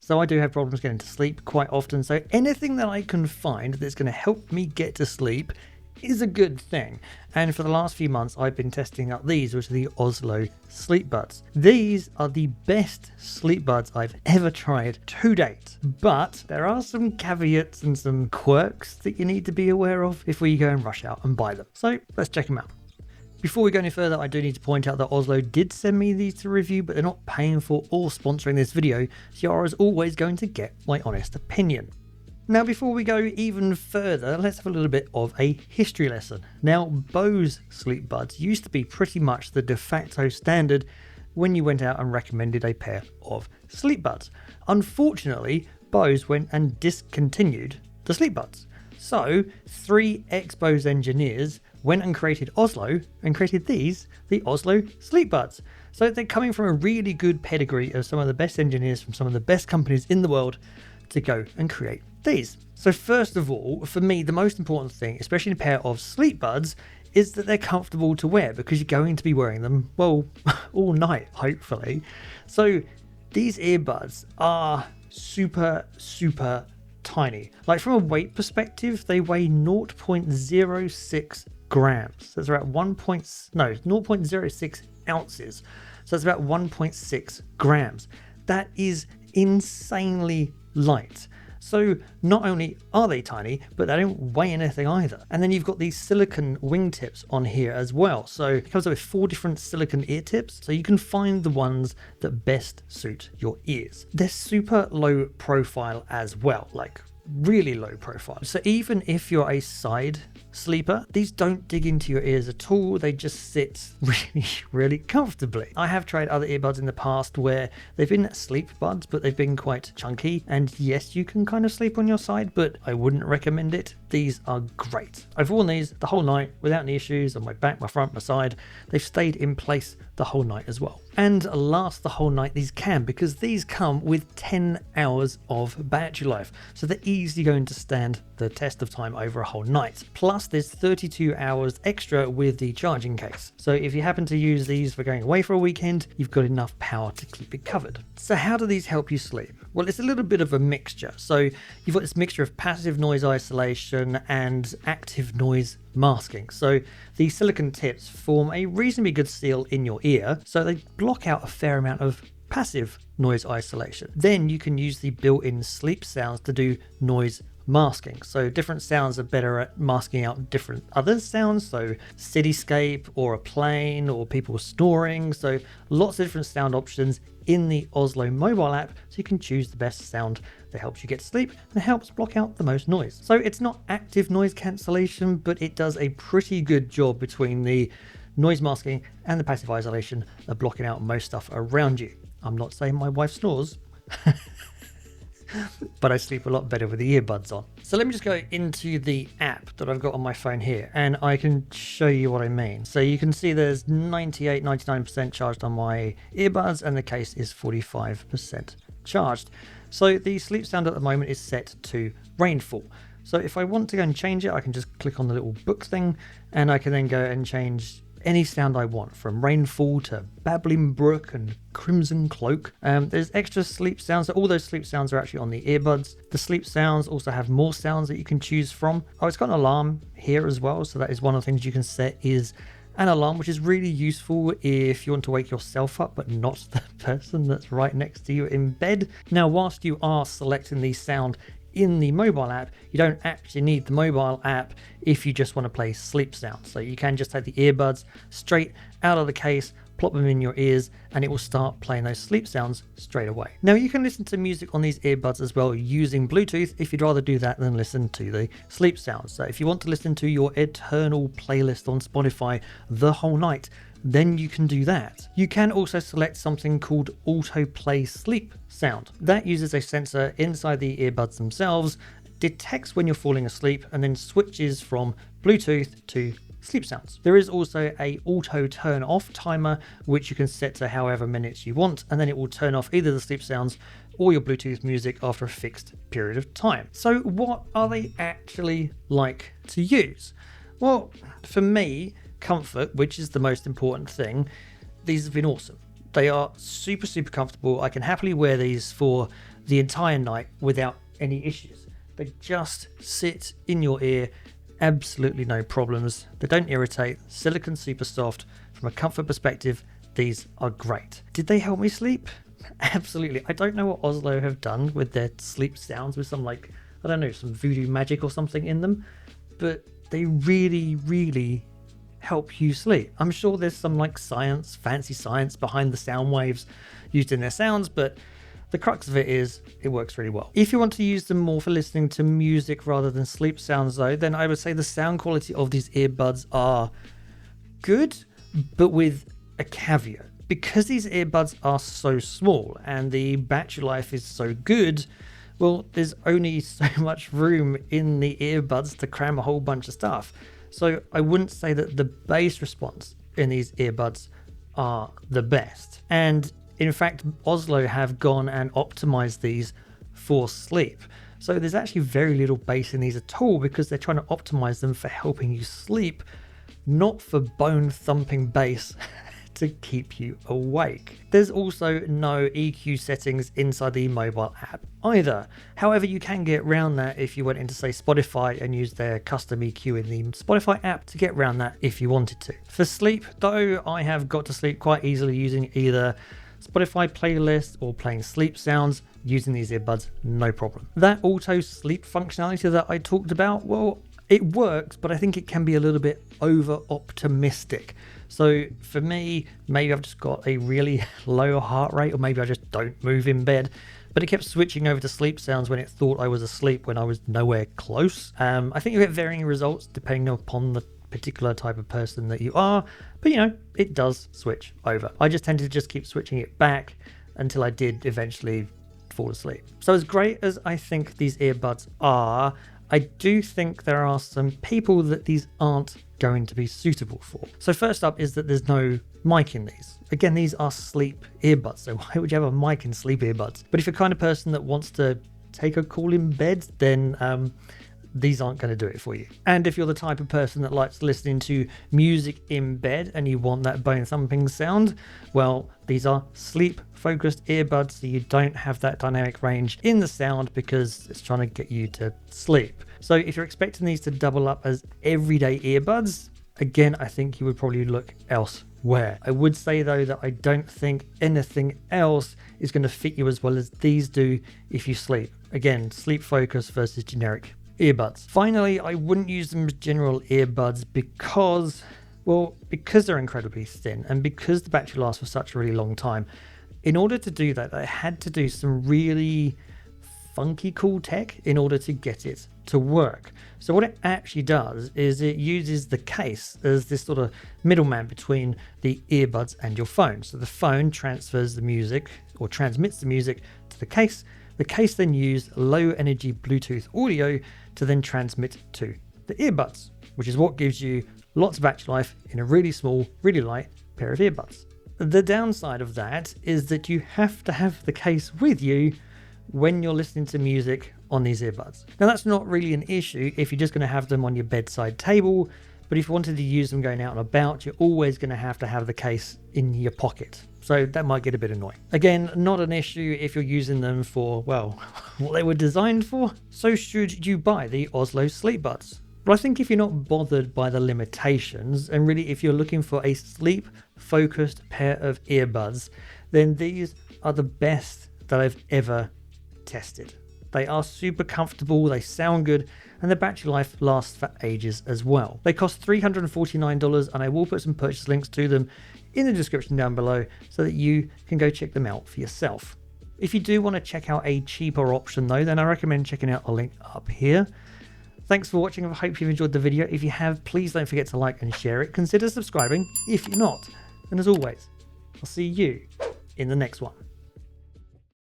So I do have problems getting to sleep quite often. So anything that I can find that's going to help me get to sleep is a good thing. And for the last few months I've been testing out these, which are the Ozlo Sleepbuds. These are the best sleep buds I've ever tried to date, but there are some caveats and some quirks that you need to be aware of before you go and rush out and buy them. So let's check them out. Before we go any further, I do need to point out that Ozlo did send me these to review, but they're not paying for or sponsoring this video, so you are as always going to get my honest opinion. Now, before we go even further, let's have a little bit of a history lesson. Now, Bose sleep buds used to be pretty much the de facto standard when you went out and recommended a pair of sleep buds. Unfortunately, Bose went and discontinued the sleep buds. So, 3 ex-Bose engineers went and created Ozlo and created these, the Ozlo Sleepbuds. So they're coming from a really good pedigree of some of the best engineers from some of the best companies in the world to go and create these. So first of all, for me, the most important thing, especially in a pair of sleep buds, is that they're comfortable to wear because you're going to be wearing them, well, all night, hopefully. So these earbuds are super tiny. Like from a weight perspective, they weigh 0.06 grams. That's about 0.06 ounces. So that's about 1.6 grams. That is insanely light. So not only are they tiny, but they don't weigh anything either. And then you've got these silicone wingtips on here as well. So it comes up with 4 different silicone ear tips. So you can find the ones that best suit your ears. They're super low profile as well, like really low profile. So even if you're a side sleeper, these don't dig into your ears at all. They just sit really comfortably. I have tried other earbuds in the past where they've been sleep buds, but they've been quite chunky. And yes, you can kind of sleep on your side, but I wouldn't recommend it. These are great. I've worn these the whole night without any issues on my back, my front, my side. They've stayed in place the whole night as well. And last the whole night these can, because these come with 10 hours of battery life. So they're easily going to stand the test of time over a whole night. Plus there's 32 hours extra with the charging case. So if you happen to use these for going away for a weekend, you've got enough power to keep it covered. So how do these help you sleep? Well, it's a little bit of a mixture. So you've got this mixture of passive noise isolation and active noise masking. So the silicone tips form a reasonably good seal in your ear, so they block out a fair amount of passive noise isolation. Then you can use the built-in sleep sounds to do noise masking. So different sounds are better at masking out different other sounds, so cityscape or a plane or people snoring. So lots of different sound options in the Ozlo mobile app, so you can choose the best sound that helps you get to sleep and helps block out the most noise. So it's not active noise cancellation, but it does a pretty good job between the noise masking and the passive isolation of blocking out most stuff around you. I'm not saying my wife snores, but I sleep a lot better with the earbuds on. So let me just go into the app that I've got on my phone here, and I can show you what I mean. So you can see there's 99% charged on my earbuds, and the case is 45% charged. So the sleep sound at the moment is set to rainfall. So if I want to go and change it, I can just click on the little book thing, and I can then go and change any sound I want, from rainfall to babbling brook and crimson cloak. There's extra sleep sounds, so all those sleep sounds are actually on the earbuds. The sleep sounds also have more sounds that you can choose from. Oh, it's got an alarm here as well, so that is one of the things you can set, is an alarm, which is really useful if you want to wake yourself up but not the person that's right next to you in bed. Now, whilst you are selecting the sound in the mobile app, you don't actually need the mobile app if you just want to play sleep sounds. So you can just take the earbuds straight out of the case, plop them in your ears, and it will start playing those sleep sounds straight away. Now you can listen to music on these earbuds as well using Bluetooth if you'd rather do that than listen to the sleep sounds. So if you want to listen to your eternal playlist on Spotify the whole night, then you can do that. You can also select something called autoplay sleep sound. That uses a sensor inside the earbuds themselves, detects when you're falling asleep, and then switches from Bluetooth to sleep sounds. There is also a auto turn off timer, which you can set to however minutes you want, and then it will turn off either the sleep sounds or your Bluetooth music after a fixed period of time. So what are they actually like to use? Well, for me, comfort, which is the most important thing, these have been awesome. They are super comfortable. I can happily wear these for the entire night without any issues. They just sit in your ear, absolutely no problems. They don't irritate, silicone super soft. From a comfort perspective, these are great. Did they help me sleep? Absolutely. I don't know what Ozlo have done with their sleep sounds, with some like, I don't know, some voodoo magic or something in them, but they really, really help you sleep. I'm sure there's some like science, fancy science behind the sound waves used in their sounds, but the crux of it is it works really well. If you want to use them more for listening to music rather than sleep sounds though, then I would say the sound quality of these earbuds are good, but with a caveat. Because these earbuds are so small and the battery life is so good, well, there's only so much room in the earbuds to cram a whole bunch of stuff. So I wouldn't say that the bass response in these earbuds are the best. And in fact, Ozlo have gone and optimized these for sleep. So there's actually very little bass in these at all because they're trying to optimize them for helping you sleep, not for bone thumping bass to keep you awake. There's also no EQ settings inside the mobile app either. However, you can get around that if you went into, say, Spotify and used their custom EQ in the Spotify app to get around that if you wanted to. For sleep, though, I have got to sleep quite easily using either Spotify playlist or playing sleep sounds using these earbuds, no problem. That auto sleep functionality that I talked about, well, it works, but I think it can be a little bit over optimistic. So for me, maybe I've just got a really low heart rate, or maybe I just don't move in bed, but it kept switching over to sleep sounds when it thought I was asleep when I was nowhere close. I think you get varying results depending upon the particular type of person that you are, but you know, it does switch over. I just tended to just keep switching it back until I did eventually fall asleep. So as great as I think these earbuds are, I do think there are some people that these aren't going to be suitable for. So first up is that there's no mic in these. Again, these are sleep earbuds, so why would you have a mic in sleep earbuds? But if you're the kind of person that wants to take a call in bed, then these aren't going to do it for you. And if you're the type of person that likes listening to music in bed and you want that bone thumping sound, well, these are sleep focused earbuds, so you don't have that dynamic range in the sound because it's trying to get you to sleep. So if you're expecting these to double up as everyday earbuds, again, I think you would probably look elsewhere. I would say though that I don't think anything else is going to fit you as well as these do if you sleep. Again, sleep focused versus generic earbuds. Finally, I wouldn't use them as general earbuds because they're incredibly thin and because the battery lasts for such a really long time. In order to do that, I had to do some really funky cool tech in order to get it to work. So what it actually does is it uses the case as this sort of middleman between the earbuds and your phone. So the phone transfers the music or transmits the music to the case. The case then uses low energy Bluetooth audio to then transmit to the earbuds, which is what gives you lots of battery life in a really small, really light pair of earbuds. The downside of that is that you have to have the case with you when you're listening to music on these earbuds. Now that's not really an issue if you're just going to have them on your bedside table, but if you wanted to use them going out and about, you're always going to have the case in your pocket. So that might get a bit annoying. Again, not an issue if you're using them for, well, what they were designed for. So should you buy the Ozlo Sleepbuds? Well, I think if you're not bothered by the limitations, and really if you're looking for a sleep-focused pair of earbuds, then these are the best that I've ever tested. They are super comfortable, they sound good, and the battery life lasts for ages as well. They cost $349, and I will put some purchase links to them in the description down below so that you can go check them out for yourself. If you do want to check out a cheaper option though, then I recommend checking out the link up here. Thanks for watching. I hope you've enjoyed the video. If you have, please don't forget to like and share it. Consider subscribing if you're not. And as always, I'll see you in the next one.